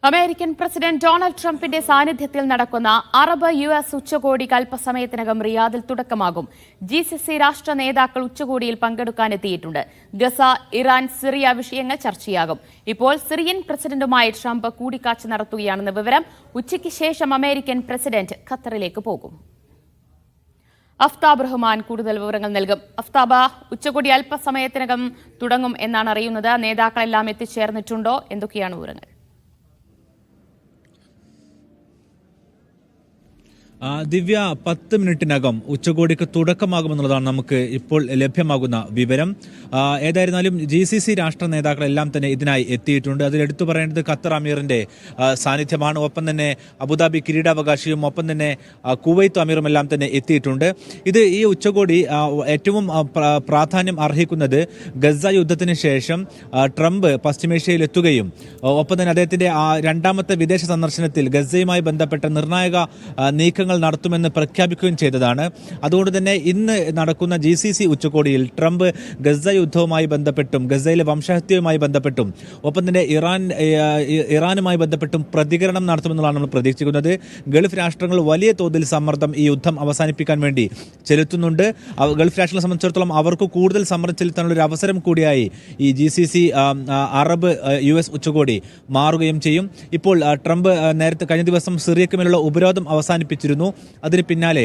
American president Donald ട്രംപിന്റെ സാന്നിധ്യത്തിൽ നടക്കുന്ന അറബ് യുഎസ് ഉച്ചകോടി അല്പസമയത്തിനകം റിയാദിൽ തുടക്കമാകും. ജിസിസി രാഷ്ട്ര നേതാക്കൾ ഉച്ചകോടിയിൽ പങ്കെടുക്കാനെത്തിയിട്ടുണ്ട്. ഗസ, ഇറാൻ, സിറിയ വിഷയങ്ങൾ ചർച്ചയാകും. ഇപ്പോൾ സിറിയൻ പ്രസിഡന്റുമായി ട്രംപ് കൂടിക്കാഴ്ച നടത്തുകയാണെന്ന വിവരം. ഉച്ചയ്ക്ക് ശേഷം അമേരിക്കൻ പ്രസിഡന്റ് ഖത്തറിലേക്ക് പോകും. അഫ്താബ് റഹ്മാൻ കൂടുതൽ വിവരങ്ങൾ നൽകും. അഫ്താബ, ഉച്ചകോടി അല്പസമയത്തിനകം തുടങ്ങും എന്നാണ് അറിയുന്നത്. നേതാക്കളെല്ലാം എത്തിച്ചേർന്നിട്ടുണ്ടോ? എന്തൊക്കെയാണ് വിവരങ്ങൾ? ദിവ്യ, 10 മിനിറ്റിനകം ഉച്ചകോടിക്ക് തുടക്കമാകുമെന്നുള്ളതാണ് നമുക്ക് ഇപ്പോൾ ലഭ്യമാകുന്ന വിവരം. ഏതായിരുന്നാലും GCC രാഷ്ട്ര നേതാക്കളെല്ലാം തന്നെ ഇതിനായി എത്തിയിട്ടുണ്ട്. അതിലെടുത്തു പറയേണ്ടത് ഖത്തർ അമീറിന്റെ സാന്നിധ്യമാണ്. ഒപ്പം തന്നെ അബുദാബി കിരീടാവകാശിയും ഒപ്പം തന്നെ കുവൈത്ത് അമീറും എല്ലാം തന്നെ എത്തിയിട്ടുണ്ട്. ഈ ഉച്ചകോടി ഏറ്റവും പ്രാധാന്യം അർഹിക്കുന്നത് ഗസ യുദ്ധത്തിന് ശേഷം ട്രംപ് പശ്ചിമേഷ്യയിൽ എത്തുകയും ഒപ്പം തന്നെ അദ്ദേഹത്തിന്റെ രണ്ടാമത്തെ വിദേശ സന്ദർശനത്തിൽ ഗസയുമായി ബന്ധപ്പെട്ട നിർണായക നീക്കങ്ങൾ നടത്തുമെന്ന് പ്രഖ്യാപിക്കുകയും ചെയ്തതാണ്. അതുകൊണ്ട് തന്നെ ഇന്ന് നടക്കുന്ന GCC ഉച്ചകോടിയിൽ ട്രംപ് ഗസ യുദ്ധവുമായി ബന്ധപ്പെട്ടും ഗസയിലെ വംശഹത്യയുമായി ബന്ധപ്പെട്ടും ഒപ്പം തന്നെ ഇറാനുമായി ബന്ധപ്പെട്ടും പ്രതികരണം നടത്തുമെന്നുള്ളതാണ് നമ്മൾ പ്രതീക്ഷിക്കുന്നത്. ഗൾഫ് രാഷ്ട്രങ്ങൾ വലിയ തോതിൽ സമ്മർദ്ദം ഈ യുദ്ധം അവസാനിപ്പിക്കാൻ വേണ്ടി ചെലുത്തുന്നുണ്ട്. ഗൾഫ് രാഷ്ട്രങ്ങളെ സംബന്ധിച്ചിടത്തോളം അവർക്ക് കൂടുതൽ സമ്മർദ്ദം ചെലുത്താനുള്ള ഒരു അവസരം കൂടിയായി ഈ GCC അറബ് US ഉച്ചകോടി മാറുകയും ചെയ്യും. ഇപ്പോൾ ട്രംപ് നേരത്തെ കഴിഞ്ഞ ദിവസം സിറിയക്ക് മേലുള്ള ഉപരോധം അവസാനിപ്പിച്ചിരുന്നു. അതിന് പിന്നാലെ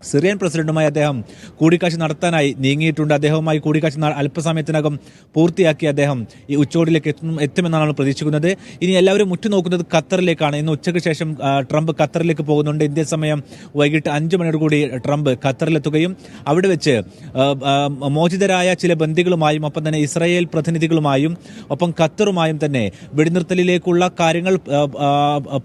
സിറിയൻ പ്രസിഡന്റുമായി അദ്ദേഹം കൂടിക്കാഴ്ച നടത്താനായി നീങ്ങിയിട്ടുണ്ട്. അദ്ദേഹവുമായി കൂടിക്കാഴ്ച അല്പസമയത്തിനകം പൂർത്തിയാക്കി അദ്ദേഹം ഈ ഉച്ചകോടിയിലേക്ക് എത്തുമെന്നാണ് നമ്മൾ പ്രതീക്ഷിക്കുന്നത്. ഇനി എല്ലാവരും ഉറ്റുനോക്കുന്നത് ഖത്തറിലേക്കാണ്. ഇന്ന് ഉച്ചയ്ക്ക് ശേഷം ട്രംപ് ഖത്തറിലേക്ക് പോകുന്നുണ്ട്. ഇന്ത്യൻ സമയം വൈകിട്ട് 5 മണിയോടുകൂടി ട്രംപ് ഖത്തറിലെത്തുകയും അവിടെ വെച്ച് മോചിതരായ ചില ബന്ദികളുമായും ഒപ്പം തന്നെ ഇസ്രായേൽ പ്രതിനിധികളുമായും ഒപ്പം ഖത്തറുമായും തന്നെ വെടിനിർത്തലിലേക്കുള്ള കാര്യങ്ങൾ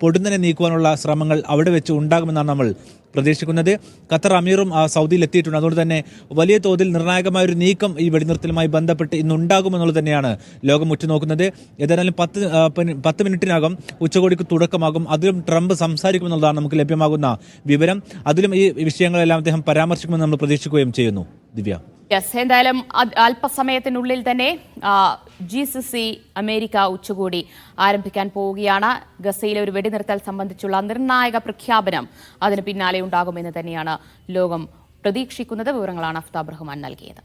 പൊടുന്നനെ നീക്കുവാനുള്ള ശ്രമങ്ങൾ അവിടെ വെച്ച് ഉണ്ടാകുമെന്നാണ് നമ്മൾ പ്രതീക്ഷിക്കുന്നത്. ഖത്തർ അമീറും സൗദിയിൽ എത്തിയിട്ടുണ്ട്. അതുകൊണ്ട് തന്നെ വലിയ തോതിൽ നിർണായകമായ ഒരു നീക്കം ഈ വെടിനിർത്തലുമായി ബന്ധപ്പെട്ട് ഇന്നുണ്ടാകുമെന്നുള്ളത് തന്നെയാണ് ലോകം ഉറ്റുനോക്കുന്നത്. ഏതായാലും 10 മിനിറ്റിനകം ഉച്ചകോടിക്ക് തുടക്കമാകും. അതിലും ട്രംപ് സംസാരിക്കുമെന്നുള്ളതാണ് നമുക്ക് ലഭ്യമാകുന്ന വിവരം. അതിലും ഈ വിഷയങ്ങളെല്ലാം അദ്ദേഹം പരാമർശിക്കുമെന്ന് നമ്മൾ പ്രതീക്ഷിക്കുകയും ചെയ്യുന്നു. ദിവ്യ, എന്തായാലും അല്പസമയത്തിനുള്ളിൽ തന്നെ GCC അമേരിക്ക ഉച്ചകോടി ആരംഭിക്കാൻ പോവുകയാണ്. ഗസയിലെ ഒരു വെടിനിർത്തൽ സംബന്ധിച്ചുള്ള നിർണായക പ്രഖ്യാപനം അതിന് പിന്നാലെ ഉണ്ടാകുമെന്ന് തന്നെയാണ് ലോകം പ്രതീക്ഷിക്കുന്നത്. വിവരങ്ങളാണ് അഫ്താബ് റഹ്മാൻ നൽകിയത്.